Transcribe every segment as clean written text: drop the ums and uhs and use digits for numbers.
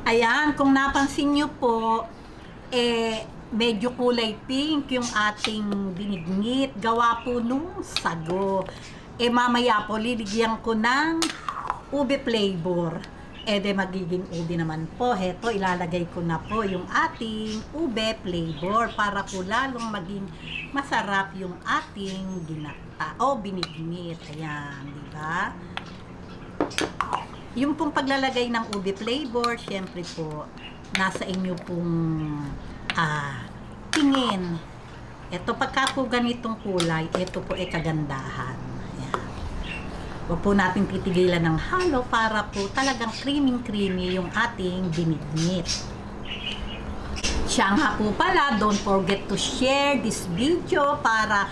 Ayan, kung napansin nyo po, medyo kulay pink yung ating binignit. Gawa po nung sago. Mamaya po, liligyan ko ng ube flavor. Magiging ube naman po. Heto, ilalagay ko na po yung ating ube flavor para po lalong maging masarap yung ating ginata o binignit. Ayan, di ba? Yung pong paglalagay ng ube flavor, syempre po, nasa inyo pong tingin. Ito, pagka po ganitong kulay, ito po ay kagandahan. Ayan. Huwag po natin titigilan ng halo para po talagang creamy-creamy yung ating binignit. Siya nga po pala, don't forget to share this video para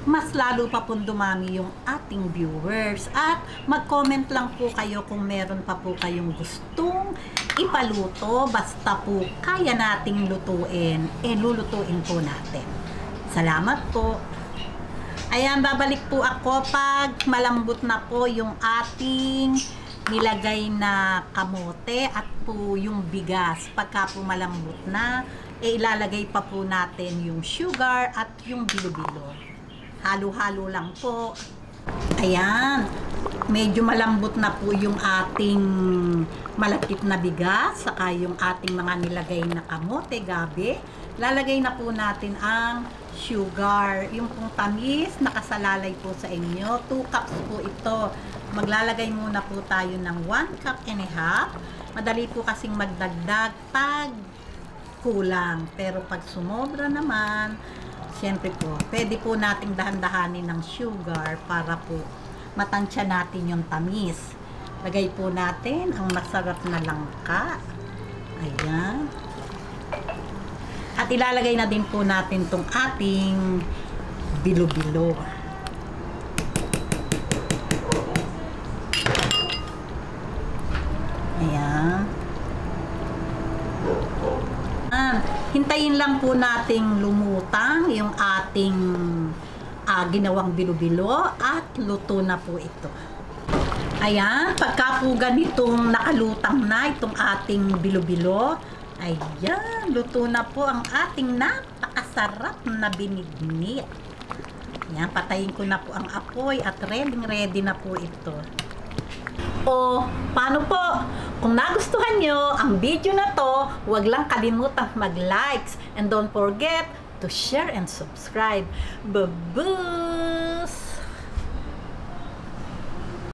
mas lalo pa pong dumami yung ating viewers. At mag-comment lang po kayo kung meron pa po kayong gustong ipaluto. Basta po kaya nating lutuin, lulutuin po natin. Salamat po. Ayan, babalik po ako pag malambot na po yung ating nilagay na kamote at po yung bigas. Pagka po malambot na, ilalagay pa po natin yung sugar at yung bilo-bilo. Halo-halo lang po. Ayan. Medyo malambot na po yung ating malapit na bigas, saka yung ating mga nilagay na kamote, gabi. Lalagay na po natin ang sugar. Yung pong tamis, nakasalalay po sa inyo. 2 cups po ito. Maglalagay muna po tayo ng 1 cup and a half. Madali po kasing magdagdag pag kulang. Pero pag sumobra naman, siyempre po, pwede po nating dahan-dahanin ng sugar para po matansya natin yung tamis. Lagay po natin ang masarap na langka. Ayan. At ilalagay na din po natin tong ating bilo-bilo. Ayan. Hintayin lang po nating lumutang yung ating ginawang bilo-bilo at luto na po ito. Ayan, pagka po ganitong nakalutang na itong ating bilo-bilo, ayan, luto na po ang ating napakasarap na binignit. Ayan, patayin ko na po ang apoy at ready na po ito. O, paano po? Kung nagustuhan nyo ang video na to, huwag lang kalimutang mag-likes and don't forget to share and subscribe. Babus!